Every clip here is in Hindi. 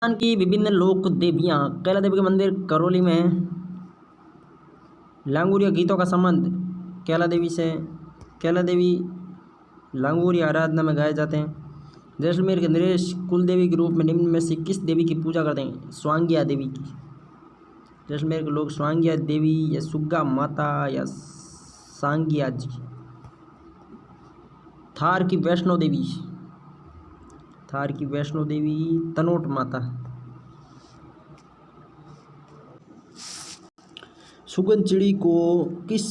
राजस्थान की विभिन्न लोक देवियाँ। कैला देवी का मंदिर करौली में है। लांगुरिया गीतों का संबंध कैला देवी से। कैला देवी लांगुरिया आराधना में गाए जाते हैं। जैसलमेर के नरेश कुल देवी के रूप में निम्न में से किस देवी की पूजा करते हैं? स्वांगिया देवी की। जैसलमेर के लोग स्वांगिया देवी या सुग्गा माता या सांगिया जी। थार की वैष्णो देवी। थार की वैष्णो देवी तनोट माता। सुगन चिड़ी को किस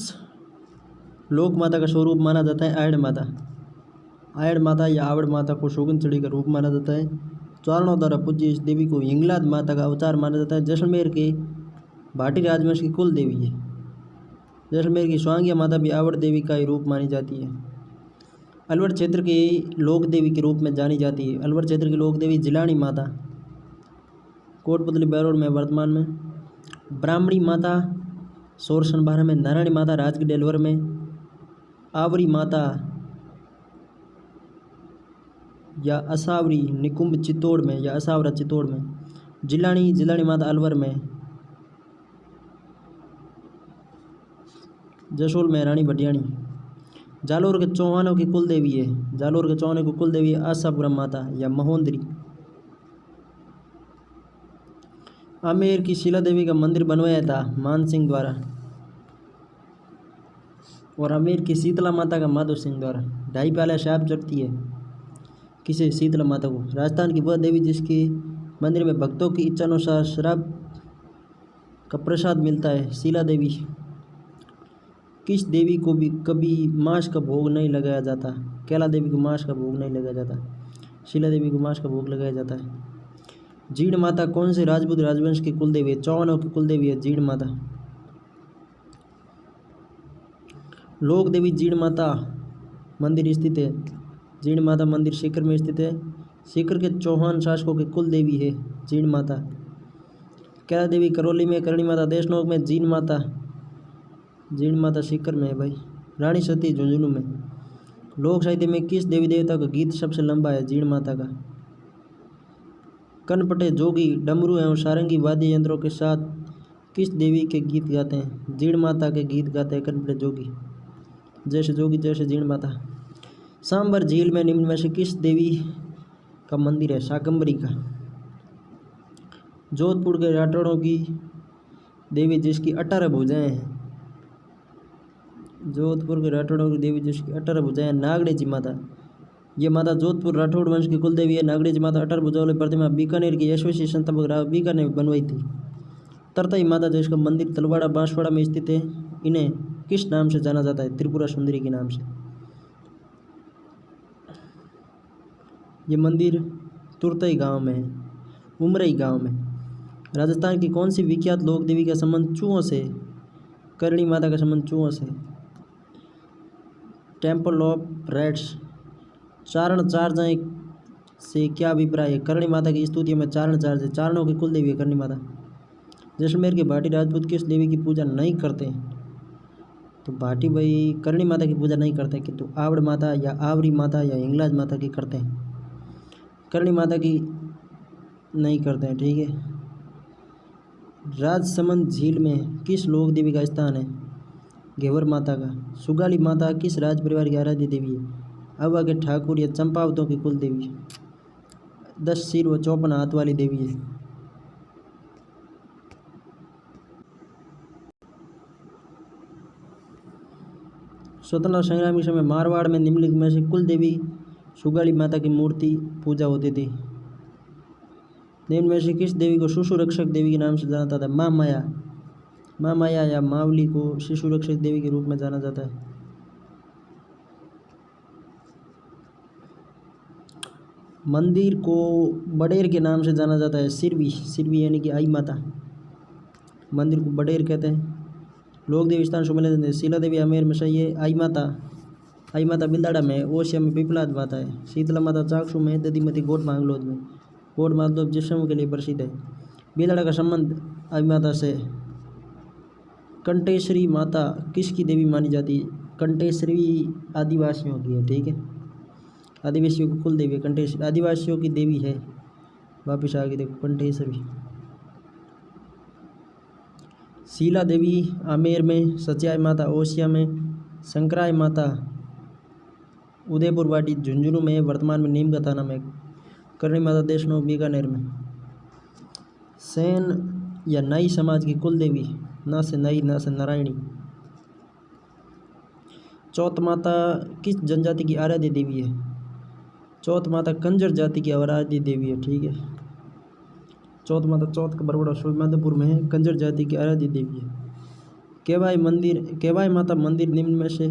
लोक माता का स्वरूप माना जाता है? आयड़ माता। आयड़ माता या आवड़ माता को सुगन चिड़ी का रूप माना जाता है। चारणों द्वारा पूज्य इस देवी को हिंगलाज माता का अवतार माना जाता है। जैसलमेर के भाटी राजवंश की कुल देवी है। जैसलमेर की स्वांगिया माता भी आवड़ देवी का ही रूप मानी जाती है। अलवर क्षेत्र की लोक देवी के रूप में जानी जाती है। अलवर क्षेत्र की लोक देवी जिलानी माता कोटपुतली बैरोड में वर्तमान में। ब्राह्मणी माता सोरसन बारह में। नारायणी माता राजगढ़ अलवर में। आवरी माता या असावरी निकुंभ चित्तौड़ में या असावरा चित्तौड़ में। जिलानी माता अलवर में। जसोल में रानी भटियाणी। जालोर के चौहानों की कुल देवी है। जालोर के चौहानों की कुल देवी है आशापुरम माता या महोदरी। आमेर की शीला देवी का मंदिर बनवाया था मान सिंह द्वारा। और आमेर की शीतला माता का माधव सिंह द्वारा। ढाई प्याला शराब चढ़ती है किसे? शीतला माता को। राजस्थान की वह देवी जिसके मंदिर में भक्तों की इच्छानुसार शराब का प्रसाद मिलता है? शीला देवी। किस देवी को भी कभी मांस का भोग नहीं लगाया जाता? कैला देवी को मांस का भोग नहीं लगाया जाता। शीला देवी को मांस का भोग लगाया जाता है। जीण माता कौन से राजपूत राजवंश की कुल देवी है? चौहानों की कुल देवी है जीण माता। लोक देवी जीण माता मंदिर स्थित है। जीण माता मंदिर सीकर में स्थित है। सीकर के चौहान शासकों की कुल देवी है जीण माता। कैला देवी करौली में। करणी माता देशनोक में। जीण माता सीकर में है भाई। रानी सती झुंझुनू में। लोक साहित्य में किस देवी देवता का गीत सबसे लंबा है? जीण माता का। कनपटे जोगी डमरू एवं सारंगी वाद्य यंत्रों के साथ किस देवी के गीत गाते हैं? जीण माता के गीत गाते हैं कनपटे जोगी। जैसे जोगी जैसे जीण माता। सांबर झील में निम्न में से किस देवी का मंदिर है? शाकंभरी का। जोधपुर के राठौड़ों की देवी जिसकी 18 भुजाएं हैं। जोधपुर के राठौड़ों की देवी जिसकी 18 भुजाएं, नागड़े जी माता। ये माता जोधपुर राठौड़ वंश की कुल देवी है। नागड़े जी माता 18 भुजाओं वाली प्रतिमा बीकानेर की यशस्वी संस्थापक राव बीकानेर ने बनवाई थी। तरतई माता जिसका मंदिर तलवाड़ा बांसवाड़ा में स्थित है, इन्हें किस नाम से जाना जाता है? त्रिपुरा सुंदरी के नाम से। ये मंदिर तुरतई गांव में है, उमरई गांव में। राजस्थान की कौन सी विख्यात लोक देवी का संबंध चूहों से? करणी माता का संबंध चूहों से। Temple of rats. चारण चारजाएं से क्या अभिप्राय है? करणी माता की स्तुतियों में चारण चार्ज है। चारणों की कुल देवी है करणी माता। जैसलमेर के भाटी राजपूत किस देवी की पूजा नहीं करते? तो भाटी भाई करणी माता की पूजा नहीं करते, किंतु आवड़ माता या आवरी माता या हिंगलाज माता की करते हैं। करणी माता की नहीं करते हैं, ठीक है। राजसमंद झील में किस लोक देवी का स्थान है? घेवर माता का। सुगाली माता किस राज परिवार की आराध्य देवी है? अवा के ठाकुर या चंपावतों की कुल देवी। 10 सिर व 54 हाथ वाली देवी है। स्वतंत्रता संग्राम के समय मारवाड़ में निम्नलिखित में से कुल देवी सुगाली माता की मूर्ति पूजा होती थी। निम्न में से किस देवी को शिशु रक्षक देवी के नाम से जाना जाता है? माँ माया। माँ माया या मावली को शिशु रक्षक देवी के रूप में जाना जाता है। मंदिर को बडेर के नाम से जाना जाता है। सिरवी यानी कि आई माता। मंदिर को बडेर कहते हैं। लोक देवी स्थान सुमेलित। शीला देवी आमेर में सही है। आई माता बिल्दाड़ा में। ओसिया में पिपलाद माता है। शीतला माता चाकसू में। दधिमती गोट मांगलोद में। गोट मांगलोद जिस्म के लिए प्रसिद्ध है। बिल्दाड़ा का संबंध आई माता से। कंटेश्वरी माता किसकी देवी मानी जाती है? कंटेश्वरी आदिवासियों की है, ठीक है। आदिवासियों की कुल देवी है कंटेश्वरी, आदिवासियों की देवी है। वापिस आ गई, देखो कंठेश्वर भी। शीला देवी आमेर में, सच्याई माता ओसिया में, शंकराय माता उदयपुर वाटी झुंझुनू में, वर्तमान में नीम का थाना में, करणी माता देशनोक बीकानेर में। सेन या नाई समाज की कुल देवी, ना से नाई ना से नारायणी। चौथ माता किस जनजाति की आराध्य देवी है? चौथ माता कंजर जाति की आराध्य देवी है, ठीक है। चौथ माता चौथ का बरबड़ा माधोपुर में है, कंजर जाति की आराध्य देवी है। केवाई माता मंदिर निम्न में से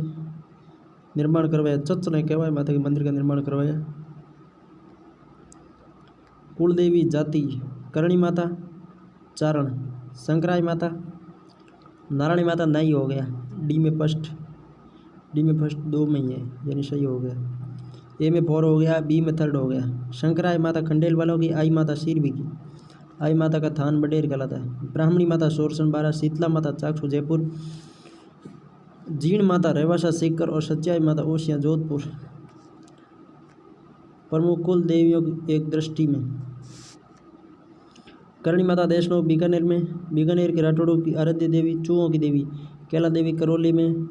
निर्माण करवाया? चच ने केवाई माता के मंदिर का निर्माण करवाया। कुल देवी जाति करणी माता चारण, शंकराई माता, नारायणी माता नहीं हो गया, डी में फर्स्ट 2 में ही है, यानी सही हो गया। ए में 4 हो गया, बी में 3rd हो गया। शंकराई माता खंडेल वालों की, आई माता सीरवी की। आई माता का थान बडेर कहलाता है। ब्राह्मणी माता सोरसन बारा, शीतला माता चाकसू जयपुर, जीण माता रेवासा सीकर और सच्चाई माता ओसिया जोधपुर। प्रमुख कुल देवियों की एक दृष्टि में करणी माता देशनोक बीकानेर में, बीकानेर के राठौड़ों की आराध्य देवी, चूहों की देवी कैला देवी करौली में,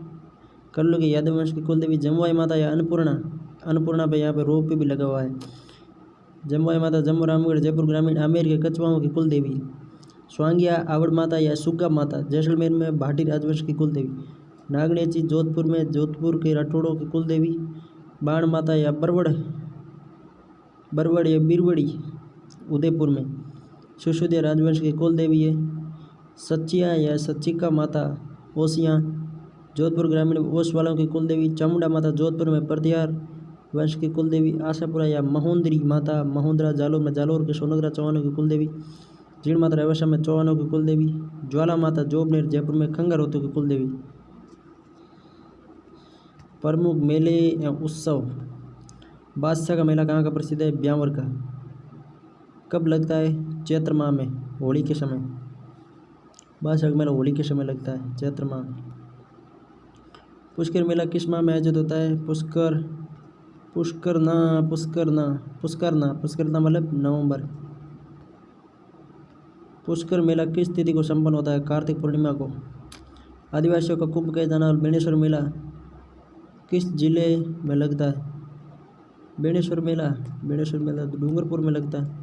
करौली के यादव वंश की कुल देवी जमुआई माता या अन्नपूर्णा पे यहाँ पे रोप पे भी लगा हुआ है। जमुआई माता जम्मू रामगढ़ जयपुर ग्रामीण आमेर के कछुआओं की कुल देवी। स्वांगिया आवड़ माता या सुग्गा माता जैसलमेर में भाटी राजवंश की कुल देवी। नागनेची जोधपुर में जोधपुर के राठौड़ों की कुल देवी। बाण माता या बरवड़ या बिरवड़ी उदयपुर में सिसोदिया राजवंश की कुल देवी है। सच्चिया या सच्चिका माता ओसिया जोधपुर ग्रामीण ओस वालों की कुल देवी। चामुंडा माता जोधपुर में परदियार वंश की कुल देवी। आशापुरा या महोंदरी माता महोंदरा जालोर में जालोर के सोनगरा चौहानों की कुल देवी। जीण माता रेवासा में चौहानों की कुल देवी। ज्वाला माता जोबनेर जयपुर में खंगारोतों की कुल देवी। प्रमुख मेले या उत्सव। बादशाह का मेला कहाँ का प्रसिद्ध है? ब्यावर का। कब लगता है? चैत्र माह में, होली के समय। बादशाह का मेला होली के समय लगता है, चैत्र माह में। पुष्कर मेला किस माह में आयोजित होता है? पुष्करना मतलब नवंबर। पुष्कर मेला किस तिथि को संपन्न होता है? कार्तिक पूर्णिमा को। आदिवासियों का कुंभ कहे जाना बेणेश्वर मेला किस जिले में लगता है? बेणेश्वर मेला तो डूंगरपुर में लगता है,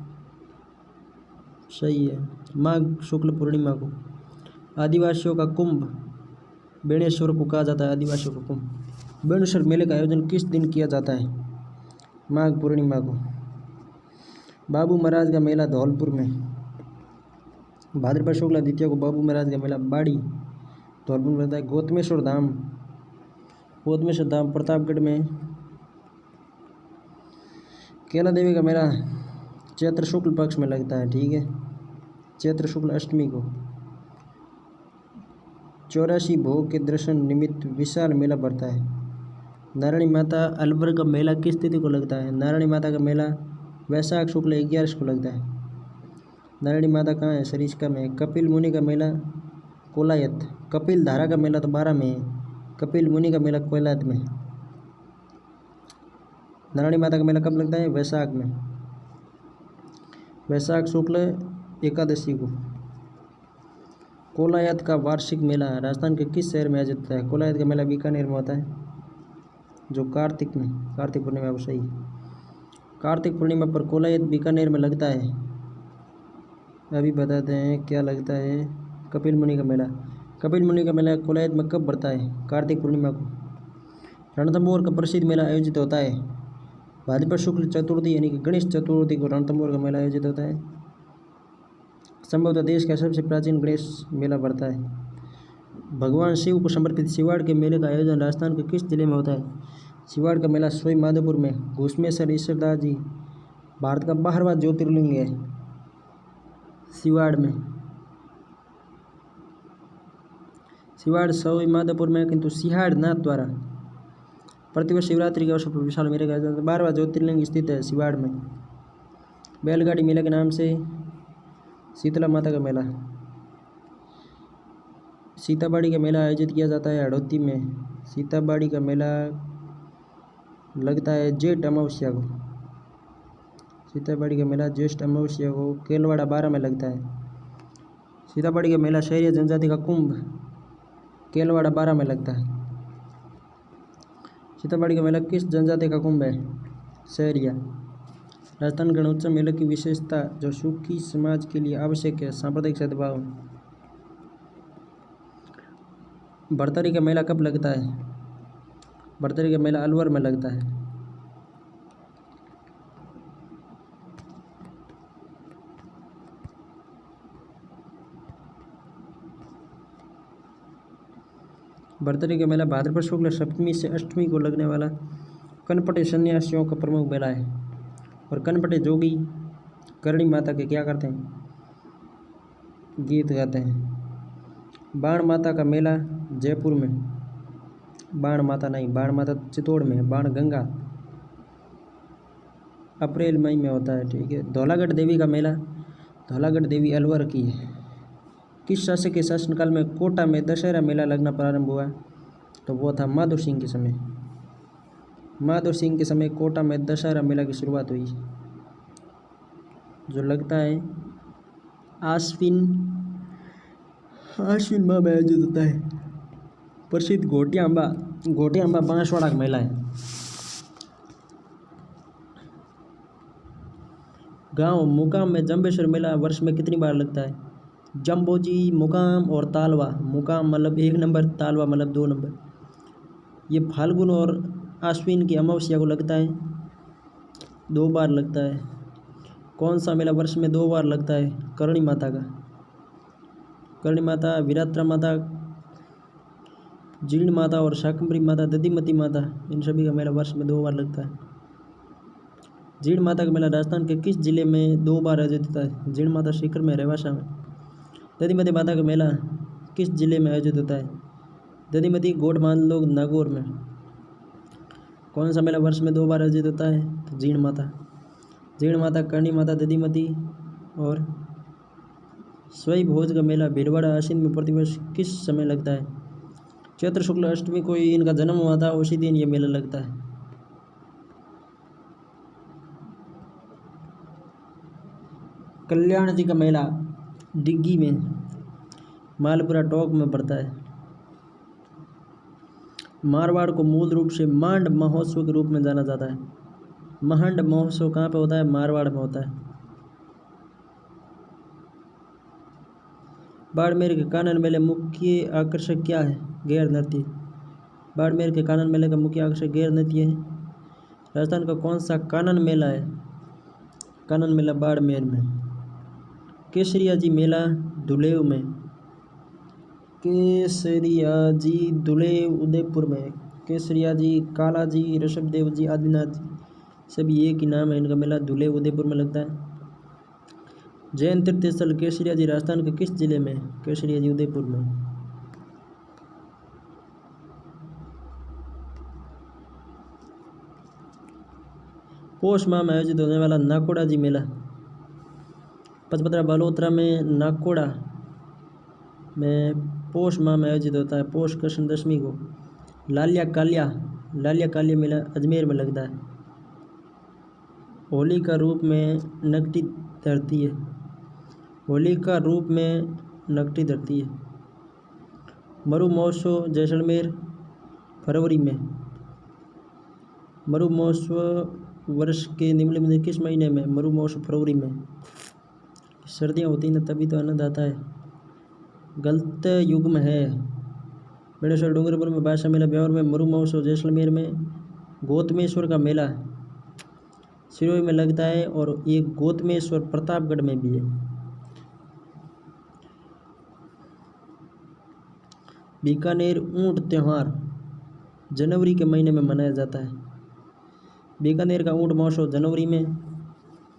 सही है। माघ शुक्ल पूर्णिमा को। आदिवासियों का कुंभ बेणेश्वर को कहा जाता है, आदिवासियों का कुंभ। बेणेश्वर मेले का आयोजन किस दिन किया जाता है? माघ पूर्णिमा को। बाबू महाराज का मेला धौलपुर में। भाद्रपद शुक्ला द्वितीया को बाबू महाराज का मेला बाड़ी धौलपुर में लगता है। गौतमेश्वर धाम प्रतापगढ़ में। कैला देवी का मेला चैत्र शुक्ल पक्ष में लगता है, ठीक है, चैत्र शुक्ल अष्टमी को। 84 भोग के दर्शन निमित्त विशाल मेला बढ़ता है। नारायणी माता अलवर का मेला किस तिथि को लगता है? नारायणी माता का मेला वैशाख शुक्ल 11 को लगता है। नारायणी माता कहाँ है? सरिस्का में। कपिल मुनि का मेला कोलायत। कपिल धारा का मेला तो 12 में है, कपिल मुनि का मेला कोलायत में। नारायणी माता का मेला कब लगता है? वैशाख में, वैशाख शुक्ल एकादशी को। कोलायत का वार्षिक मेला राजस्थान के किस शहर में आयोजित होता है? कोलायत का मेला बीकानेर में होता है, जो कार्तिक पूर्णिमा को, सही। कार्तिक पूर्णिमा पर कोलायत बीकानेर में लगता है। अभी बताते हैं क्या लगता है। कपिल मुनि का मेला कोलायत में कब बढ़ता है? कार्तिक पूर्णिमा को। रणथंभौर का प्रसिद्ध मेला आयोजित होता है भाद्रपद शुक्ल चतुर्थी यानी कि गणेश चतुर्थी को रणथंभौर का मेला आयोजित होता है। संभवतः देश का सबसे प्राचीन गणेश मेला बढ़ता है। भगवान शिव को समर्पित शिवाड़ के मेले का आयोजन राजस्थान के किस जिले में होता है? शिवाड़ का मेला सोई माधोपुर में। घुसमेश्वर ईश्वरदास जी भारत का 12वां ज्योतिर्लिंग है, शिवाड़ में। शिवाड़ सोई माधोपुर में, किंतु सिहाड़ नाथ द्वारा प्रतिवर्ष शिवरात्रि के अवसर पर विशाल मेले का आयोजन। 12वां ज्योतिर्लिंग स्थित है शिवाड़ में। बैलगाड़ी मेला के नाम से शीतला माता का मेला। सीताबाड़ी का मेला आयोजित किया जाता है हड़ौती में। सीताबाड़ी का मेला लगता है जेठ अमावस्या को। सीतापढ़ी का मेला ज्येष्ठ अमावस्या को केलवाड़ा 12 में लगता है। सीतापढ़ी का मेला शहरी जनजाति का कुंभ केलवाड़ा 12 में लगता है। सीतापढ़ी का मेला किस जनजाति का कुंभ है? शहरिया। राजस्थान गणोत्सव मेले की विशेषता जो सुखी समाज के लिए आवश्यक है। सांप्रदायिक सद्भाव। भरतरी का मेला कब लगता है? भरतरी का मेला अलवर में लगता है। भरतरी का मेला भाद्रपद शुक्ल सप्तमी से अष्टमी को लगने वाला कनपटे सन्यासियों का प्रमुख मेला है। और कनपटे जोगी करणी माता के क्या करते हैं? गीत गाते हैं। बाण माता का मेला जयपुर में। बाण माता नहीं, बाण माता चित्तौड़ में है। बाण गंगा अप्रैल मई में होता है। ठीक है। धौलागढ़ देवी का मेला, धौलागढ़ देवी अलवर की है। किस शासक के शासनकाल में कोटा में दशहरा मेला लगना प्रारंभ हुआ? तो वो था माधो सिंह के समय। माधो सिंह के समय कोटा में दशहरा मेला की शुरुआत हुई, जो लगता है आश्विन माह में आयोजित होता है। प्रसिद्ध घोटिया अम्बा बांसवाड़ा का मेला है। गांव मुकाम में जंबेश्वर मेला वर्ष में कितनी बार लगता है? जम्बोजी, मुकाम और तालवा। मुकाम मतलब 1 नंबर, तालवा मतलब 2 नंबर। ये फाल्गुन और आश्विन की अमावस्या को लगता है, 2 बार लगता है। कौन सा मेला वर्ष में 2 बार लगता है? करणी माता का। करणी माता, वीरात्रा माता, जीर्ण माता और शाकंभरी माता, दधिमती माता, इन सभी का मेला वर्ष में 2 बार लगता है। जीर्ण माता का मेला राजस्थान के किस जिले में 2 बार आयोजित होता है? जीर्ण माता सीकर में, रेवासा में। दधिमती माता का मेला किस जिले में आयोजित होता है? दधिमती, गोंडमांदलोग, नागौर में। कौन सा मेला वर्ष में 2 बार आयोजित होता है? तो जीर्ण माता, करणी माता, दधिमती। और स्वई भोज का मेला भीलवाड़ा आश्विन में प्रतिवर्ष किस समय लगता है? चैत्र शुक्ल अष्टमी को इनका जन्म हुआ था, उसी दिन ये मेला लगता है। कल्याण जी का मेला डिग्गी में, मालपुरा टोक में पड़ता है। मारवाड़ को मूल रूप से मांड महोत्सव के रूप में जाना जाता है। मांड महोत्सव कहाँ पे होता है? मारवाड़ में होता है। बाड़मेर के कानन मेले मुख्य आकर्षक क्या है? गैर नृत्य। बाड़मेर के कानन मेले का मुख्य आकर्षक गैर नृत्य है। राजस्थान का कौन सा कानन मेला है? कानन मेला बाड़मेर में। केसरिया जी मेला दुलेव में। केसरिया जी दुलेव उदयपुर में। केसरिया जी, काला जी, ऋषभदेव जी, आदिनाथ जी, सभी एक ही नाम है इनका। मेला दुलेव उदयपुर में लगता है। जैन तीर्थ स्थल केसरिया जी राजस्थान के किस जिले में? केसरिया जी उदयपुर में। पोष माह में आयोजित होने वाला नाकोड़ा जी मेला पचपदरा बालोतरा में, नाकोड़ा में पोष माह में आयोजित होता है, पोष कृष्ण दशमी को। लालिया कालिया मेला अजमेर में लगता है। होली का रूप में नकटी धरती है। होली का रूप में नकटी धरती है। मरु महोत्सव जैसलमेर फरवरी में। मरु महोत्सव वर्ष के निम्नलिखित में किस महीने में? मरु महोत्सव फरवरी में। सर्दियाँ होती हैं तभी तो आनंद आता है। गलत युग में है। बेणेश्वर डूंगरपुर में बादशाह मेला, ब्यावर में मरु महोत्सव, जैसलमेर में गौतमेश्वर का मेला सिरोही में लगता है। और ये गौतमेश्वर प्रतापगढ़ में भी है। बीकानेर ऊंट त्यौहार जनवरी के महीने में मनाया जाता है। बीकानेर का ऊंट महोत्सव जनवरी में।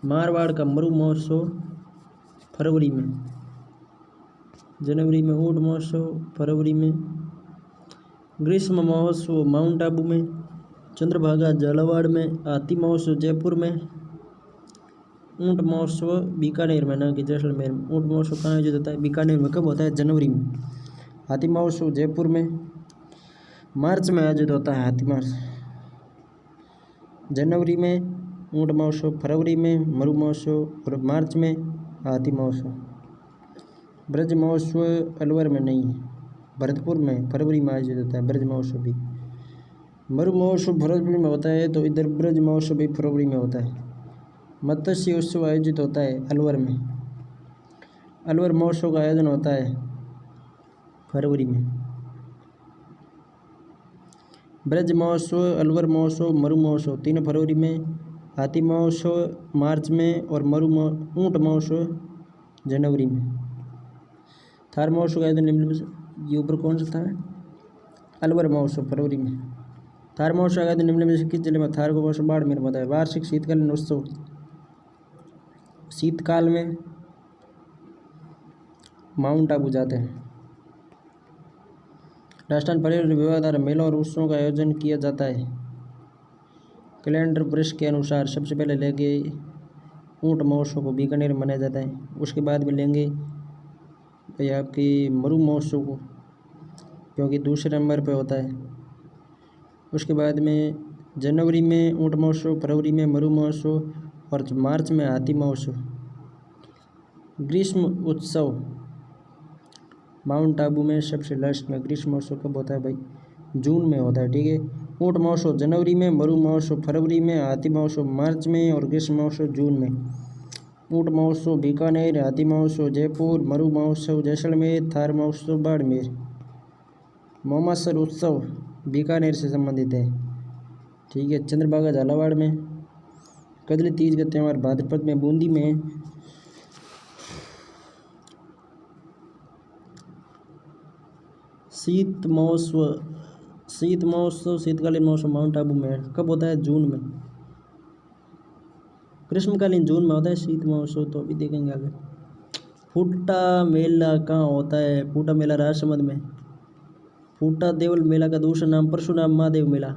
मारवाड़ का मरु महोत्सव फरवरी में। जनवरी में ऊंट महोत्सव, फरवरी में। ग्रीष्म महोत्सव माउंट आबू में। चंद्रभागा झालावाड़ में। हाथी महोत्सव जयपुर में। ऊंट महोत्सव बीकानेर में, ना कि जैसलमेर में। ऊंट महोत्सव कहाँ आयोजित होता है? बीकानेर में। कब होता है? जनवरी में। हाथी महोत्सव जयपुर में मार्च में आयोजित होता है। हाथी मार्च जनवरी में। ऊँट महोत्सव फरवरी में, मरु महोत्सव मार्च में, हाथी महोत्सव। ब्रज महोत्सव अलवर में नहीं है, भरतपुर में फरवरी में आयोजित होता है ब्रज महोत्सव भी। मरु महोत्सव फरवरी में होता है तो इधर ब्रज महोत्सव भी फरवरी में होता है। मत्स्य उत्सव आयोजित होता है अलवर में। अलवर महोत्सव का आयोजन होता है फरवरी में। ब्रज महोत्सव, अलवर महोत्सव, मरु महोत्सव तीनों फरवरी में, हाथी महोत्सव मार्च में और ऊँट महोत्सव जनवरी में। थार महोत्सव का आयोजन निम्न में से ये ऊपर कौन सा था? अलवर महोत्सव फरवरी में। थार महोत्सव का आयोजन निम्न में से किस जिले में? थार को महोत्सव बाड़मेर में होता है। वार्षिक शीतकालीन उत्सव, शीतकाल में माउंट आबू जाते हैं। राजस्थान पर्यटन विभाग द्वारा मेलों और उत्सवों का आयोजन किया जाता है। कैलेंडर वर्ष के अनुसार सबसे पहले लेंगे ऊँट महोत्सव को बीकानेर में मनाया जाता है। उसके बाद में लेंगे भाई आपकी मरु महोत्सव को, क्योंकि दूसरे नंबर पे होता है। उसके बाद में जनवरी में ऊँट महोत्सव, फरवरी में मरु महोत्सव और मार्च में हाथी महोत्सव। ग्रीष्म उत्सव माउंट आबू में सबसे लास्ट में ग्रीष्म महोत्सव कब होता है भाई? जून में होता है, ठीक है। ऊँट महोत्सव जनवरी में, मरु महोत्सव फरवरी में, हाथी महोत्सव मार्च में और ग्रीष्म महोत्सव जून में। ऊँट महोत्सव बीकानेर, हाथी महोत्सव जयपुर, मरु महोत्सव जैसलमेर, थार महोत्सव बाड़मेर। मोमासर उत्सव बीकानेर से संबंधित है, ठीक है। चंद्रभागा झालावाड़ में। कजली तीज का त्यौहार भाद्रपद में बूंदी में। शीत महोत्सव शीतकालीन महोत्सव माउंट आबू में कब होता है? जून में। ग्रीष्मकालीन जून में होता है शीत महोत्सव, तो अभी देखेंगे आगे। फूटा मेला कहाँ होता है? फूटा मेला राजसमंद में। फूटा देवल मेला का दूसरा नाम परशुराम महादेव मेला,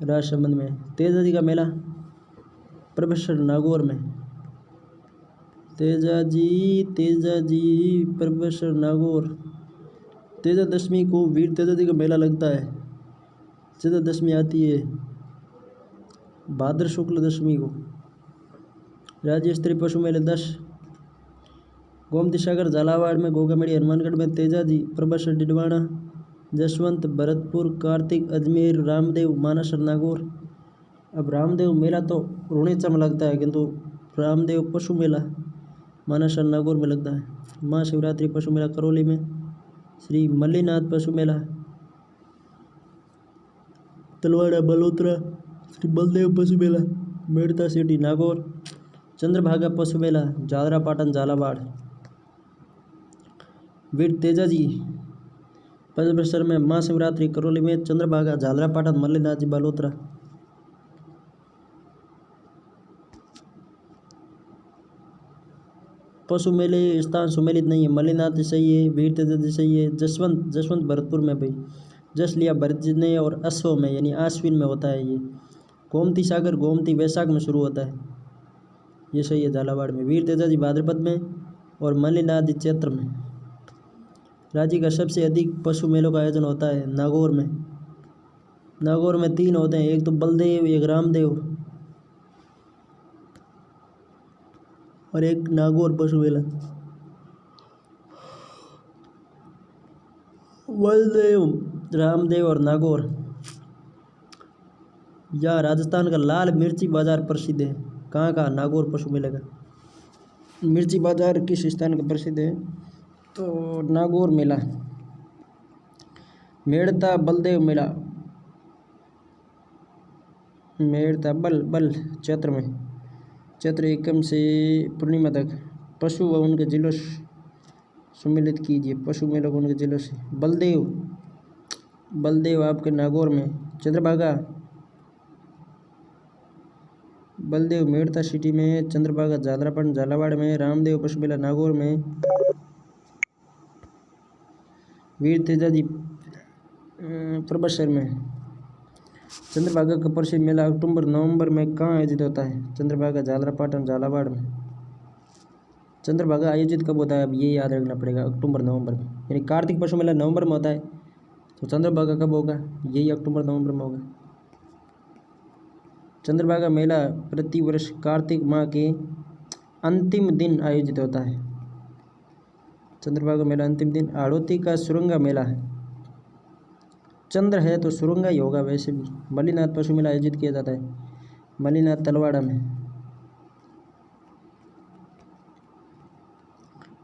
राजसमंद में। तेजाजी का मेला प्रोफेसर नागौर में। तेजाजी प्रोफेसर नागौर। तेजा दशमी को वीर तेजाजी का मेला लगता है। तेजा दशमी आती है भाद्र शुक्ल दशमी को। राज्य स्तरीय पशु मेले 10। गोमती सागर झालावाड़ में, गोगामेड़ी हनुमानगढ़ में तेजाजी, प्रोफेसर डिडवाना, जसवंत भरतपुर, कार्तिक अजमेर, रामदेव मानासर नागौर। अब रामदेव मेला तो रुणेचा में लगता है, किंतु रामदेव पशु मेला मानासर नागौर में लगता है। महाशिवरात्रि पशु मेला करौली में। श्री मल्लीनाथ पशु मेला तलवाड़ा बलोत्रा। श्री बलदेव पशु मेला मेड़ता सिटी नागौर। चंद्रभागा पशु मेला जादरा पाटन झालावाड़। वीर तेजाजी परिसर में महाशिवरात्रि करौली में। चंद्रभागा झालरा पाटन मल्लीनाथ जी बलोत्रा। पशु मेले स्थान सुमेलित नहीं है। मल्लीनाथ जी सही है, वीर तेजाजी सही है। जसवंत भरतपुर में भाई जस लिया भरत जी ने, और अश्व में यानी आश्विन में होता है ये। गोमती सागर गोमती वैशाख में शुरू होता है, ये सही है झालावाड़ में। वीर तेजाजी भाद्रपद में और मल्लीनाथ जी चैत्र में। राज्य का सबसे अधिक पशु मेलों का आयोजन होता है नागौर में। नागौर में 3 होते हैं, एक तो बलदेव, एक रामदेव और एक नागौर पशु मेला। बलदेव, रामदेव और नागौर। यह राजस्थान का लाल मिर्ची बाजार प्रसिद्ध है। कहाँ का? नागौर पशु मेले का। मिर्ची बाजार किस स्थान का प्रसिद्ध है? तो नागौर मेला। मेड़ता बलदेव मेला, मेड़ता बल चैत्र में, चैत्र एकम से पूर्णिमा तक। पशु व उनके जिलों सम्मिलित कीजिए। पशु मेलों को उनके जिलों से। बलदेव आपके नागौर में। चंद्रभागा बलदेव मेड़ता सिटी में। चंद्रभागा झालरापाटन झालावाड़ में। रामदेव पशु मेला नागौर में। वीर तेजाजी प्रोफेसर में। चंद्रभागा का प्रसिद्ध मेला अक्टूबर नवंबर में कहाँ आयोजित होता है? चंद्रभागा झालरापाटन झालावाड़ में। चंद्रभागा आयोजित कब होता है? अब ये याद रखना पड़ेगा, अक्टूबर नवंबर में। यानी कार्तिक पशु मेला नवंबर में होता है, तो चंद्रभागा कब होगा? यही अक्टूबर नवंबर में होगा। चंद्रभागा मेला प्रतिवर्ष कार्तिक माह के अंतिम दिन आयोजित होता है। चंद्रभागा मेला अंतिम दिन। हाड़ौती का सुरंगा मेला है। चंद्र है तो सुरंगा ही होगा वैसे भी। मल्लीनाथ पशु मेला आयोजित किया जाता है मल्लीनाथ तलवाड़ा में।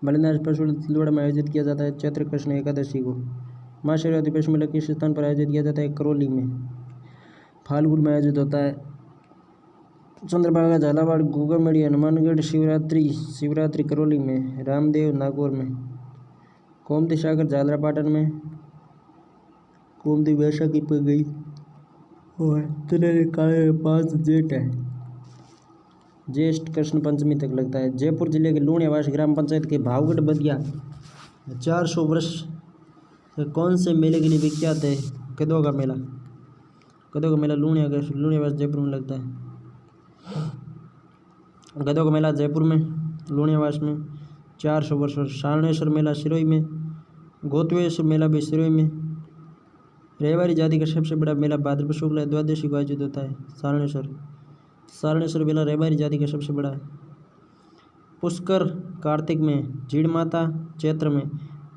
मल्लीनाथ पशु मेला तलवाड़ा में आयोजित किया जाता है चैत्र कृष्ण एकादशी को। महाशिवरात्रि पशु मेला किस स्थान पर आयोजित किया जाता है? करौली में। फाल्गुन में आयोजित होता है। चंद्रभागा झालावाड़ गोगामेड़ी हनुमानगढ़। शिवरात्रि करौली में। रामदेव नागौर में। गोमती सागर झालरापाटन में। गोमती वैशाखी पर गई और तिलहरी काले 5 जेठ है। ज्येष्ठ कृष्ण पंचमी तक लगता है। जयपुर जिले के लूणियावास ग्राम पंचायत के भावगढ़ बदिया 400 वर्ष से कौन से मेले के लिए विख्यात है? गधों का मेला। गधों का मेला लूणियावास जयपुर में लगता है। गधों का मेला जयपुर में लूणियावास में 400 वर्ष। और सारणेश्वर मेला सिरोही में। गोतवेश्वर मेला भी सिरोही में। रेवाड़ी जाति का सबसे बड़ा मेला भाद्रपद शुक्ल द्वादशी को आयोजित होता है सारणेश्वर मेला रेवाड़ी जाति का सबसे बड़ा है। पुष्कर कार्तिक में। झीड़ माता चैत्र में।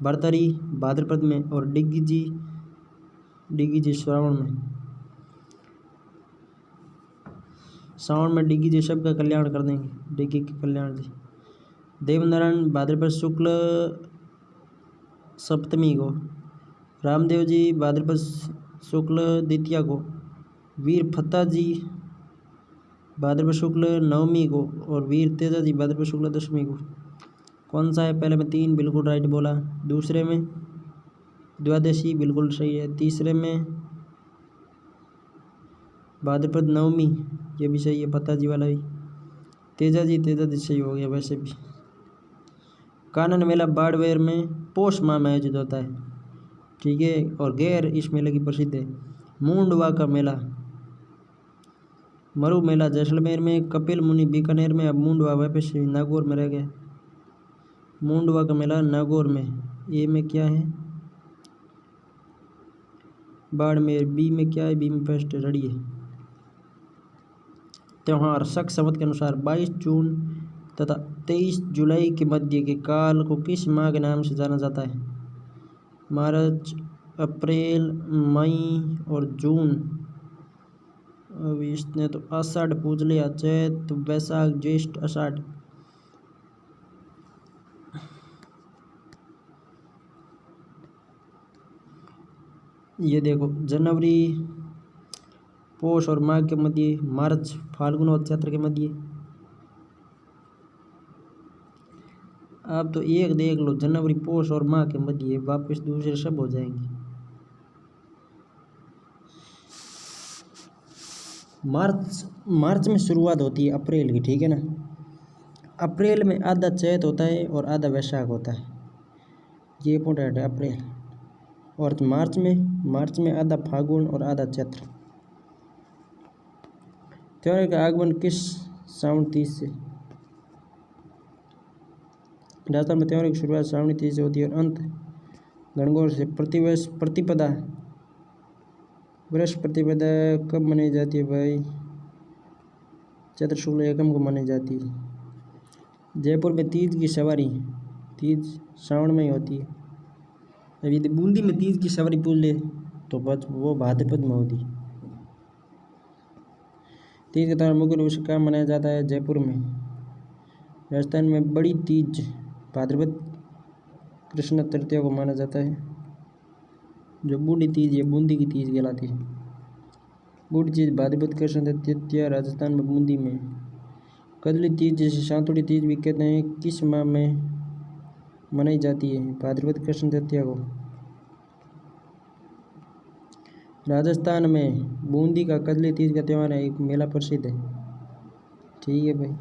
भरतरी भाद्रपद में। और डिग्गी जी श्रावण में। श्रावण में डिग्गी जी सबका कल्याण कर देंगे। डिग्गी के कल्याण जी। देवनारायण भाद्रपद शुक्ल सप्तमी को। रामदेव जी भाद्रपद शुक्ल द्वितीया को। वीर फत्ता जी भाद्रपद शुक्ल नवमी को। और वीर तेजा जी भाद्रपद शुक्ल दशमी को। कौन सा है? पहले में 3 बिल्कुल राइट बोला। दूसरे में द्वादशी बिल्कुल सही है। तीसरे में भाद्रपद नवमी ये भी सही है। फत्ता जी वाला भी। तेजा जी सही हो गया वैसे भी। कानन मेला बाड़मेर में पौष माह में आयोजित होता है। ठीक है। और गैर इस मेले की प्रसिद्ध है। मूंडवा का मेला। मरु मेला जैसलमेर में। कपिल मुनि बीकानेर में। अब मूंडवा वापस नागौर में रह गया। मूंडवा का मेला नागौर में। ए में क्या है? बाड़मेर। बी में क्या है? बी में फर्स्ट रड़िए। त्यौहार शक संवत के अनुसार 22 जून तथा 23 जुलाई के मध्य के काल को किस माह के नाम से जाना जाता है? मार्च, अप्रैल, मई और जून। अब इसने तो आषाढ़ पूछ लिया। चैत वैशाख ज्येष्ठ आषाढ़। ये देखो जनवरी पौष और माघ के मध्य। मार्च फाल्गुन और चैत्र के मध्य। आप तो एक देख लो जनवरी पौष और माह के मध्य। वापस दूसरे सब हो जाएंगे। मार्च में शुरुआत होती है अप्रैल की। ठीक है ना। अप्रैल में आधा चैत होता है और आधा वैशाख होता है। ये इंपॉर्टेंट है अप्रैल। और मार्च में आधा फागुन और आधा चैत्र। त्योहार का आगमन किस श्रावण तीज से? राजस्थान में त्योहार की शुरुआत श्रावणी तीज से होती है और अंत गणगौर से। प्रतिपदा वृक्ष प्रतिपदा कब मनाई जाती है भाई? चैत्र शुक्ल एकम को मनाई जाती है। जयपुर में तीज की सवारी। तीज श्रावण में ही होती है। यदि बूंदी में तीज की सवारी पूछ ले तो बस वो भाद्रपद में होती। तीज का त्यौहार मुख्य रूप से कहाँ मनाया जाता है? जयपुर में। राजस्थान में बड़ी तीज भाद्रपद कृष्ण तृतीया को माना जाता है। जो बूढ़ी तीज है बूंदी की तीज कहलाती है। बूढ़ी तीज भाद्रपद कृष्ण तृतीया राजस्थान में बूंदी में। कजली तीज जैसे सातुड़ी तीज भी कहते हैं किस माह में मनाई जाती है? भाद्रपद कृष्ण तृतीया को। राजस्थान में बूंदी का कजली तीज का त्यौहार है। एक मेला प्रसिद्ध है। ठीक है भाई।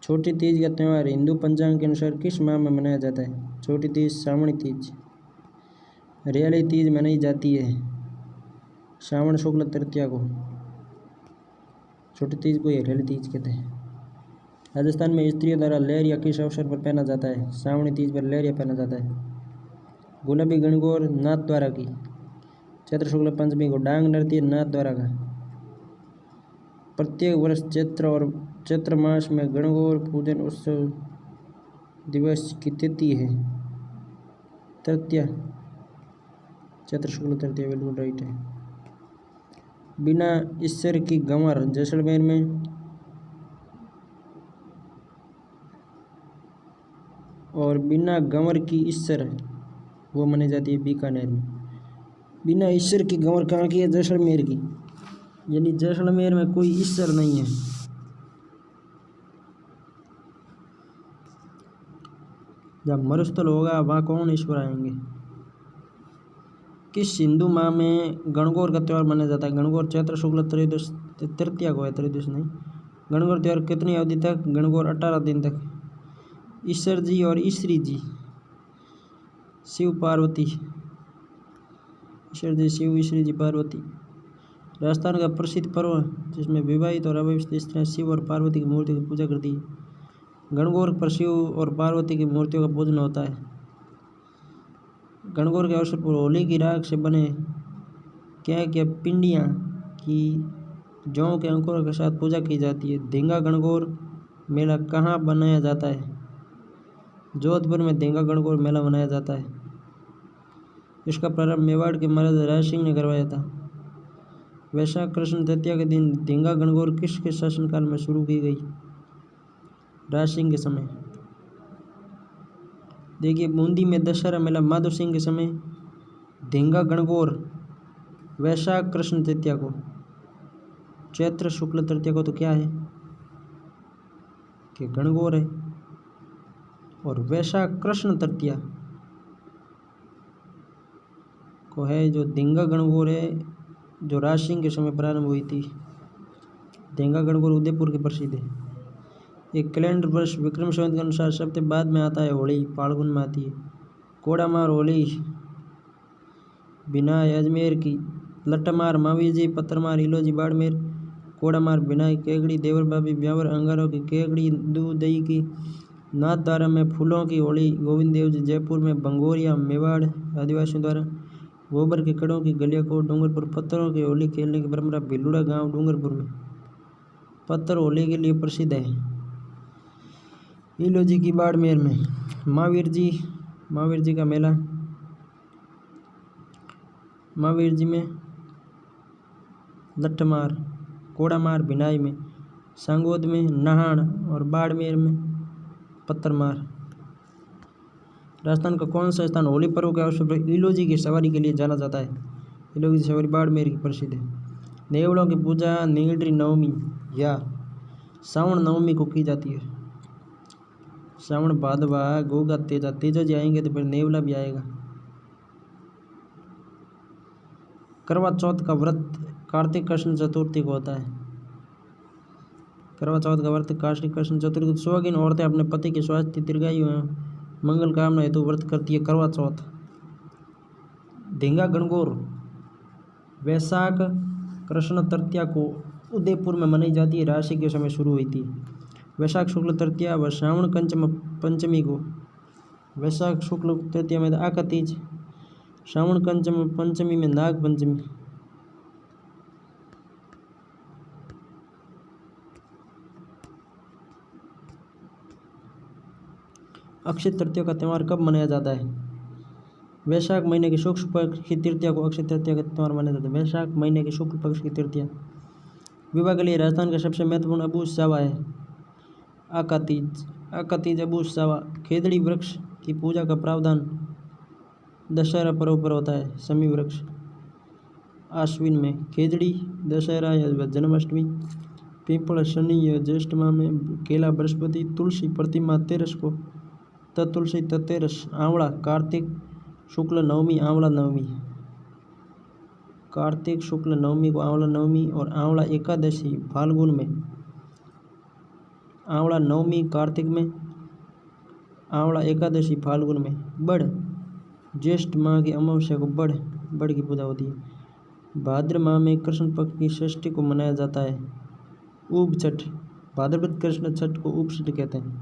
छोटी तीज का त्यौहार हिंदू पंचांग के अनुसार किस माह में मनाया जाता है? छोटी तीज श्रावणी तीज। हरियाली तीज मनाई जाती है श्रावण शुक्ल तृतीया को। छोटी तीज को हरियाली तीज कहते हैं। राजस्थान में स्त्रियों द्वारा लहरिया किस अवसर पर पहना जाता है? श्रावणी तीज पर लहरिया पहना जाता है। गुलाबी गणगौर नाथ द्वारा की। चैत्र शुक्ल पंचमी को डांग नृत्य नाथ द्वारा का। प्रत्येक वर्ष चैत्र मास में गणगौर पूजन उत्सव दिवस की तिथि है? तृतीया, चैत्र शुक्ल तृतीया बिल्कुल राइट है। बिना ईश्वर की गंवर जैसलमेर में, और बिना गंवर की ईश्वर वो मानी जाती है बीकानेर में। बिना ईश्वर की गंवर कहाँ की है? जैसलमेर की, यानी जैसलमेर में कोई ईश्वर नहीं है। जहाँ मरुस्थल होगा वहाँ कौन ईश्वर आएंगे? किस हिंदू माह में गणगौर का त्यौहार मनाया जाता है? गणगौर चैत्र शुक्ल त्रयोदश तृतीया को है, त्रयोदश नहीं। गणगौर त्यौहार कितनी अवधि तक? गणगौर 18 दिन तक। ईश्वर जी और ईश्वरी जी, शिव पार्वती, ईश्वर जी शिव, ईश्वरी जी पार्वती। राजस्थान का प्रसिद्ध पर्व जिसमें विवाहित और अविवाहित स्त्रियां शिव और पार्वती की मूर्ति की पूजा करती है। गणगौर पर शिव और पार्वती की मूर्तियों का पूजन होता है। गणगौर के अवसर पर होली की राख से बने क्या पिंडियाँ की जौ के अंकुरों के साथ पूजा की जाती है। धेंगा गणगौर मेला कहाँ बनाया जाता है? जोधपुर में धेंगा गणगौर मेला मनाया जाता है। इसका प्रारंभ मेवाड़ के महाराजा राज सिंह ने करवाया था। वैशाख कृष्ण तृतीया के दिन धेंगा गणगौर किसके शासनकाल में शुरू की गई? राज सिंह के समय। देखिए, बूंदी में दशहरा मेला माधव सिंह के समय। धेंगा गणगौर वैशाख कृष्ण तृतीया को, चैत्र शुक्ल तृतीया को तो क्या है कि गणगौर है। और वैशाख कृष्ण तृतीया को है जो धेंगा गणगौर है, जो राज सिंह के समय प्रारंभ हुई थी। धेंगा गणगौर उदयपुर के प्रसिद्ध है। एक कैलेंडर वर्ष विक्रम संवत के अनुसार सबसे बाद में आता है होली, फाल्गुन में आती है। कोड़ामार होली बिनाय अजमेर की, लट्टमार महावीर जी, पत्थरमार इलोजी बाड़मेर, कोड़ामार बिनाई केकड़ी, देवर बाबी ब्यावर अंगारों की, केकड़ी दूधई की, नाथद्वारा में फूलों की होली, गोविंद देव जी जयपुर में, भंगोरिया मेवाड़ आदिवासियों द्वारा, गोबर के कड़ों की गलियाकोट डूंगरपुर, पत्थरों की होली खेलने की परंपरा भिलुड़ा गांव डूंगरपुर में पत्थर होली के लिए प्रसिद्ध है। इलोजी की बाड़मेर में महावीर जी का मेला, महावीर जी में, लट्ठमार, कोड़ामार भिनाई में, सांगोद में, नाहन और बाड़मेर में पत्थरमार। राजस्थान का कौन सा स्थान होली पर्व के अवसर पर इलोजी की सवारी के लिए जाना जाता है? इलोजी की सवारी बाड़मेर की प्रसिद्ध है। नेवड़ों की पूजा नीलड़ी नवमी या श्रावण नवमी को की जाती है। श्रावण भादवा गोगा तेजा जी आएंगे तो फिर नेवला भी आएगा। करवा चौथ का व्रत कार्तिक कृष्ण चतुर्थी को होता है। करवा चौथ का व्रत कार्तिक कृष्ण चतुर्थी को सुहागिन औरतें अपने पति के स्वास्थ्य, दीर्घायु एवं मंगल कामना हेतु व्रत करती है। करवा चौथ। धेंगा गणगौर वैशाख कृष्ण तृतीया को उदयपुर में मनाई जाती है। राशि के समय शुरू हुई थी। वैशाख शुक्ल तृतीया व श्रावण पंचमी को, वैशाख शुक्ल तृतीया में आका तीज, श्रावण पंचमी में नाग पंचमी। अक्षय तृतीया का त्यौहार कब मनाया जाता है? वैशाख महीने की शुक्ल पक्ष की तृतीया को अक्षय तृतीया का त्यौहार मनाया जाता है। वैशाख महीने की शुक्ल पक्ष की तृतीया। विवाह के लिए राजस्थान का सबसे महत्वपूर्ण अबूझ सावा है आका तीज अबूझ सावा। खेजड़ी वृक्ष की पूजा का प्रावधान दशहरा पर्व पर होता है। शमी वृक्ष आश्विन में, खेजड़ी दशहरा या जन्माष्टमी, पीपल शनि या ज्येष्ठ माह में, केला बृहस्पति, तुलसी प्रतिमा तेरस को, तुलसी ततेरस, आंवला कार्तिक शुक्ल नवमी आंवला नवमी, कार्तिक शुक्ल नवमी को आंवला नवमी, और आंवला एकादशी फाल्गुन में, आंवला नवमी कार्तिक में, आंवला एकादशी फाल्गुन में। बढ़ ज्येष्ठ माह की अमावस्या को बढ़ की पूजा होती है। भाद्र माह में कृष्ण पक्ष की षष्ठी को मनाया जाता है। ऊब छठ, भाद्रपद कृष्ण छठ को ऊब छठ कहते हैं।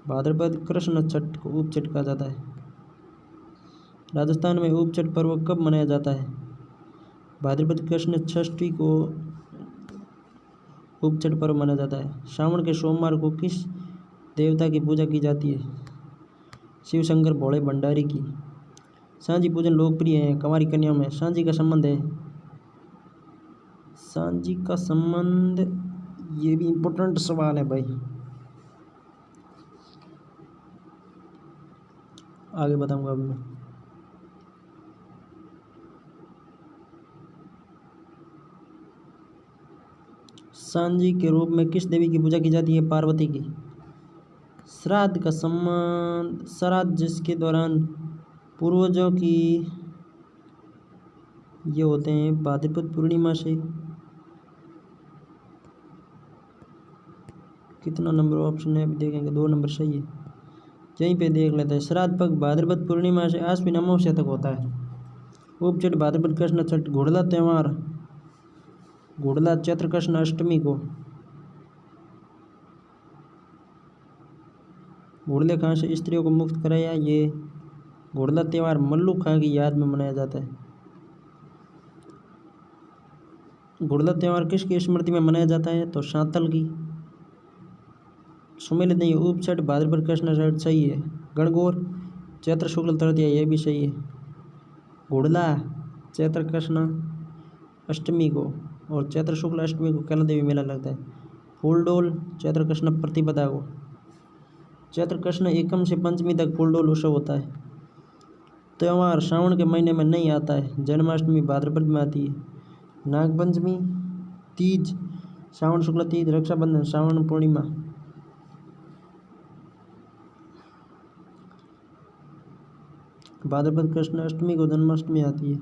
भाद्रपद कृष्ण छठ को ऊब छठ कहा जाता है। राजस्थान में ऊब छठ पर्व कब मनाया जाता है? भाद्रपद कृष्ण षष्ठी को उपछठ पर्व माना जाता है। श्रावण के सोमवार को किस देवता की पूजा की जाती है? शिव शंकर भोले भंडारी की। सांझी पूजन लोकप्रिय है कंवारी कन्याओं में। सांझी का संबंध है, सांझी का संबंध, ये भी इम्पोर्टेंट सवाल है भाई, आगे बताऊंगा अब मैं। सांझी के रूप में किस देवी की पूजा की जाती है? पार्वती की। श्राद्ध का संबंध, श्राद्ध जिसके दौरान पूर्वजों की ये होते हैं भाद्रपद पूर्णिमा से। कितना नंबर ऑप्शन है अभी देखेंगे, 2 नंबर सही है, यहीं पे देख लेते हैं। श्राद्ध पक्ष भाद्रपद पूर्णिमा से आश्विन अमावस्या तक होता है। उपछठ भाद्रपद कृष्ण छठ। घोड़ला त्यौहार, घोड़ला चैत्र कृष्ण अष्टमी को। घोड़ले खां से स्त्रियों को मुक्त कराया, ये घोड़ला त्यौहार मल्लू खां की याद में मनाया जाता है। घोड़ला त्यौहार किसकी स्मृति में मनाया जाता है? तो सांतल की। सुमेलित नहीं, उपछठ भाद्रपद कृष्ण छठ सही है। गणगौर चैत्र शुक्ल तृतीया, ये भी सही है। घोड़ला चैत्र कृष्ण अष्टमी को और चैत्र शुक्ल अष्टमी को कैला देवी मेला लगता है। फूलडोल चैत्र कृष्ण प्रतिपदा को। चैत्र कृष्ण एकम से पंचमी तक फूलडोल उत्सव होता है। त्यौहार श्रावण के महीने में नहीं आता है। जन्माष्टमी भाद्रपद में आती है। नागपंचमी, तीज श्रावण शुक्ल तीज, रक्षाबंधन श्रावण पूर्णिमा। भाद्रपद कृष्ण अष्टमी को जन्माष्टमी आती है।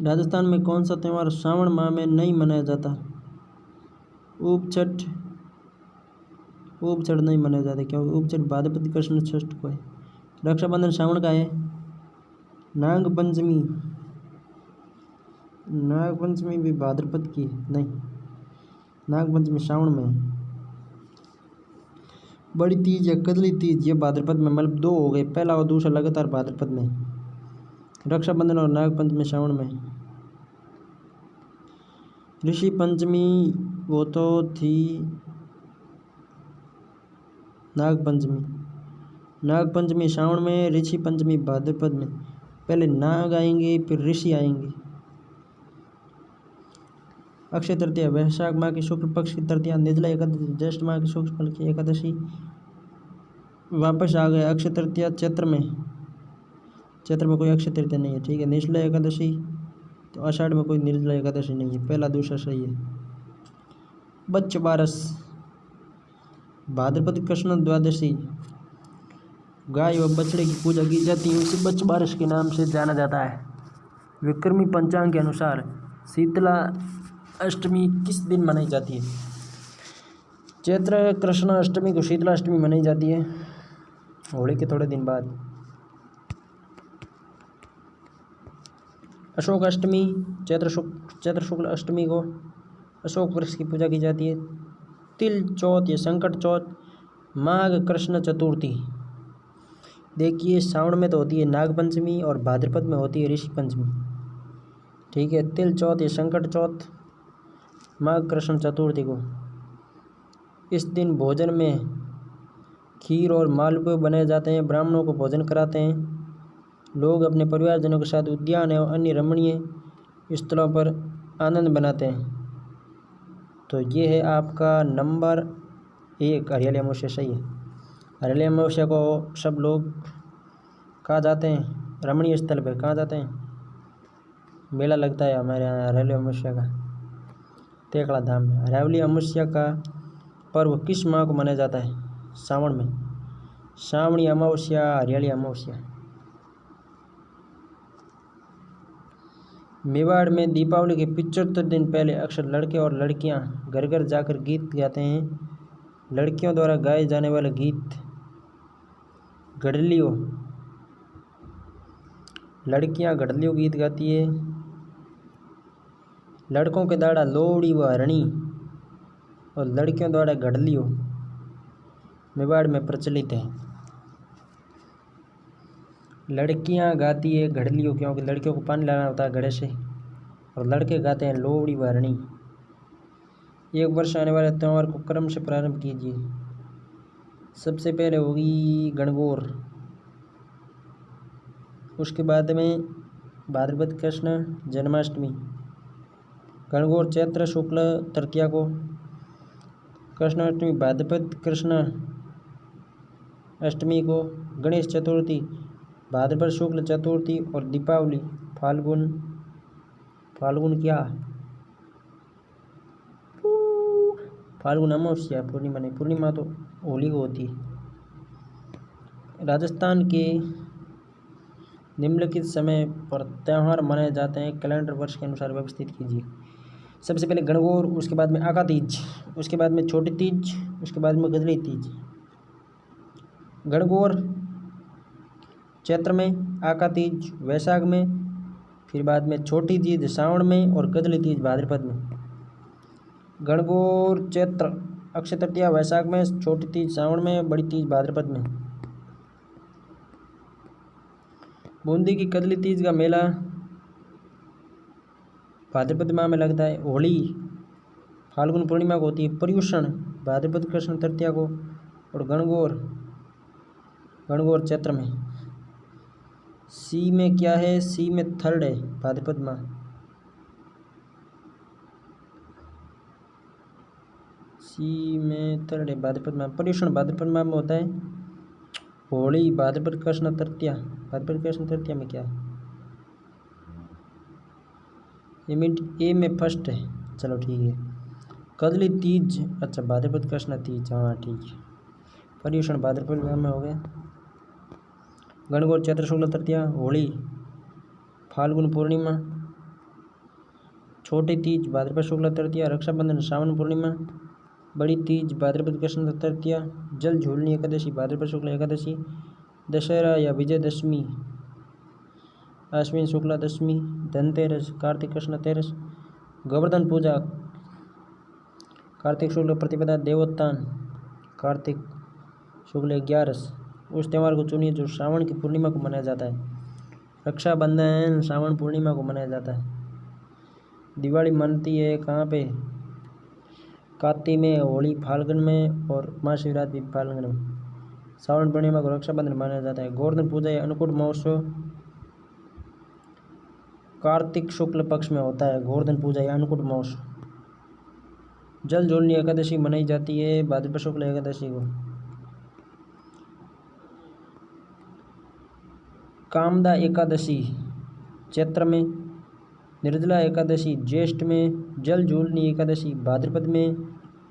राजस्थान में कौन सा त्यौहार श्रावण माह में नहीं मनाया जाता? उपछठ, उपछठ नहीं मनाया जाता क्योंकि उपछठ भाद्रपद कृष्ण षष्ठ को है। रक्षाबंधन श्रावण का है। नागपंचमी, नागपंचमी भी भाद्रपद की नहीं, नागपंचमी श्रावण में है। बड़ी तीज या कजली तीज, ये भाद्रपद में, मतलब 2 हो गए, पहला और दूसरा लगातार भाद्रपद में। रक्षाबंधन और नागपंचमी श्रावण में। ऋषि पंचमी वो तो थी नागपंचमी, नागपंचमी श्रावण में, ऋषि पंचमी भाद्रपद में। पहले नाग आएंगे फिर ऋषि आएंगे। अक्षय तृतीया वैशाख माह की शुक्ल पक्ष की तृतीया। निर्जला एकादशी ज्येष्ठ माह की शुक्ल पक्ष की एकादशी। वापस आ गए अक्षय तृतीया चैत्र में, चैत्र में कोई अक्षय तृतीया नहीं है, ठीक है। निर्जला एकादशी तो आषाढ़ में कोई निर्जला एकादशी नहीं है, पहला दूसरा सही है। बच्च बारस भाद्रपद कृष्ण द्वादशी। गाय व बछड़े की पूजा की जाती है, उसे बच्च बारस के नाम से जाना जाता है। विक्रमी पंचांग के अनुसार शीतला अष्टमी किस दिन मनाई जाती है? चैत्र कृष्ण अष्टमी को शीतला अष्टमी मनाई जाती है, होली के थोड़े दिन बाद। अशोक अष्टमी चैत्र शुक्ल अष्टमी को अशोक वृक्ष की पूजा की जाती है। तिल चौथ या संकट चौथ, माघ कृष्ण चतुर्थी। देखिए श्रावण में तो होती है नागपंचमी और भाद्रपद में होती है ऋषि पंचमी, ठीक है। तिल चौथ या संकट चौथ, माघ कृष्ण चतुर्थी को। इस दिन भोजन में खीर और मालपुए बनाए जाते हैं, ब्राह्मणों को भोजन कराते हैं। लोग अपने परिवारजनों के साथ उद्यान एवं अन्य रमणीय स्थलों पर आनंद बनाते हैं। तो ये है आपका नंबर 1, हरियाली अमावस्या सही है। हरियाली अमावस्या को सब लोग कहाँ जाते हैं? रमणीय स्थल पर। कहाँ जाते हैं? मेला लगता है हमारे यहाँ हरियाली अमावस्या का, तेकड़ा धाम में। हरियाली अमावस्या का पर्व किस माह को मनाया जाता है? श्रावण में। श्रावणी अमावस्या, हरियाली अमावस्या। मेवाड़ में दीपावली के 75 दिन पहले अक्सर लड़के और लड़कियां घर घर जाकर गीत गाते हैं। लड़कियों द्वारा गाए जाने वाले गीत गढ़लियों, लड़कियां गढ़लियों गीत गाती है। लड़कों के द्वारा लोहड़ी व हरणी और लड़कियों द्वारा गढ़लियों मेवाड़ में प्रचलित है। लड़कियां गाती है गढ़लियों क्योंकि लड़कियों को पानी लाना होता है घड़े से। और लड़के गाते हैं लोहड़ी वारणी। एक वर्ष आने वाले त्यौहार को क्रम से प्रारंभ कीजिए। सबसे पहले होगी गणगौर, उसके बाद में भाद्रपद कृष्ण जन्माष्टमी। गणगौर चैत्र शुक्ल तृतीया को, कृष्णाष्टमी भाद्रपद कृष्ण अष्टमी को, गणेश चतुर्थी भाद्रपद शुक्ल चतुर्थी और दीपावली फाल्गुन क्या फाल्गुन अमावस्या पूर्णिमा नहीं, पूर्णिमा तो होली को होती है। राजस्थान के निम्नलिखित समय पर त्यौहार मनाए जाते हैं, कैलेंडर वर्ष के अनुसार व्यवस्थित कीजिए। सबसे पहले गणगौर, उसके बाद में आका तीज, उसके बाद में छोटी तीज, उसके बाद में गजनी तीज। गणगौर चैत्र में, आका तीज वैशाख में, फिर बाद में छोटी तीज श्रावण में और गजनी तीज भाद्रपद में। गणगौर चैत्र अक्षय तृतीया वैशाख में, छोटी तीज श्रावण में, बड़ी तीज भाद्रपद में। बूंदी की कजली तीज का मेला भाद्रपद माह में लगता है। होली फाल्गुन पूर्णिमा को होती है। पर्युषण भाद्रपद कृष्ण तृतीया को और गणगौर चैत्र में। सी में क्या है? सी में थर्ड है भाद्रपद माह। सी में थर्ड है भाद्रपद माह। पर्युषण भाद्रपद माह में होता है। होली भाद्रपद कृष्ण तृतीया, भाद्रपद कृष्ण तृतीया में क्या है? ए में फर्स्ट है, चलो ठीक है। कजली तीज, अच्छा भाद्रपद कृष्ण तीज, हाँ ठीक है। पर्युषण भाद्रपद माह में हो गया। गणगौर चैत्र शुक्ल तृतीया, होली फाल्गुन पूर्णिमा, छोटी तीज भाद्रपद शुक्ल तृतीया, रक्षाबंधन श्रावण पूर्णिमा, बड़ी तीज भाद्रपद कृष्ण तृतीया, जल झूलनी एकादशी भाद्रपद शुक्ल एकादशी, दशहरा या विजयदशमी आश्विन शुक्ला दशमी, धनतेरस कार्तिक कृष्ण तेरस, गोवर्धन पूजा कार्तिक शुक्ल प्रतिपदा, देवोत्थान कार्तिक शुक्ल 11। उस त्यौहार को चुनिए जो श्रावण की पूर्णिमा को मनाया जाता है। रक्षाबंधन श्रावण पूर्णिमा को मनाया जाता है। दिवाली मनती है कहाँ पे? कार्तिक में, होली फाल्गुन में और महाशिवरात्रि फाल्गुन में। श्रावण पूर्णिमा को रक्षाबंधन माना जाता है। गोवर्धन पूजा या अन्नकूट महोत्सव कार्तिक शुक्ल पक्ष में होता है। गोवर्धन पूजा या अन्नकूट महोत्सव। जल झूलनी एकादशी मनाई जाती है भाद्रपद शुक्ल एकादशी को। कामदा एकादशी चैत्र में, निर्जला एकादशी ज्येष्ठ में, जल झूलनी एकादशी भाद्रपद में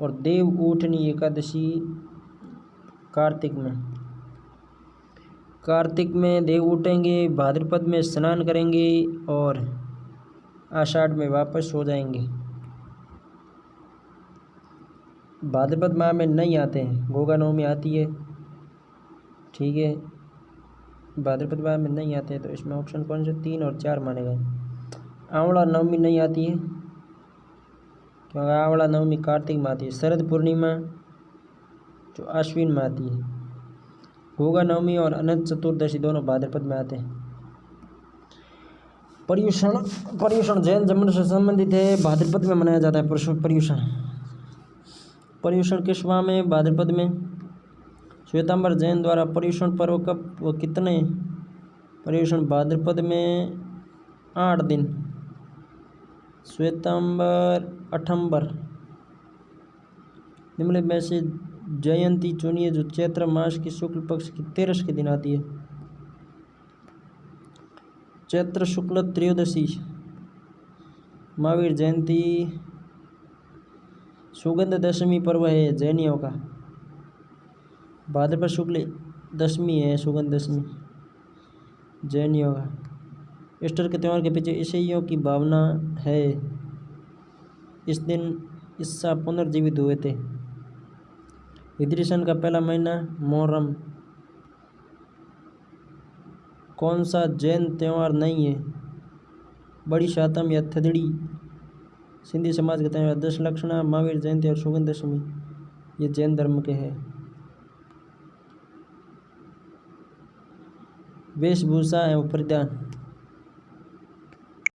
और देव उठनी एकादशी कार्तिक में। कार्तिक में देव उठेंगे, भाद्रपद में स्नान करेंगे और आषाढ़ में वापस सो जाएंगे। भाद्रपद माह में नहीं आते हैं, गोगा नवमी आती है, ठीक है। भाद्रपद माह में नहीं आते हैं तो इसमें ऑप्शन कौन से? 3 और 4 माने गए। आंवला नवमी नहीं आती है क्योंकि आंवला नवमी कार्तिक में आती है। शरद पूर्णिमा जो आश्विन में आती है। गोगा नवमी और अनंत चतुर्दशी दोनों भाद्रपद में आते हैं। पर्युषण जैन धर्म से संबंधित है, भाद्रपद में मनाया जाता है। पर्युषण किस माह में? भाद्रपद में। श्वेतांबर जैन द्वारा पर्युषण पर्व कब व कितने? पर्युषण भाद्रपद में 8 दिन, श्वेतांबर 8 निम्नलिखित में से जयंती चुनिए जो चैत्र मास की शुक्ल पक्ष की 13 के दिन आती है। चैत्र शुक्ल त्रयोदशी महावीर जयंती। सुगंध दशमी पर्व है जैनियों का। भाद्रपद शुक्ल दशमी है सुगंध दशमी जैनियों का। ईस्टर के त्यौहार के पीछे ईसाइयों की भावना है। इस दिन ईसा पुनर्जीवित हुए थे। हिजरी सन का पहला महीना मुहर्रम। कौन सा जैन त्यौहार नहीं है? बड़ी शातम या थदड़ी सिंधी समाज के त्यौहार। दशलक्षणा, महावीर जयंती और सुगंध दशमी ये जैन धर्म के हैं। वेशभूषा एवं परिधान।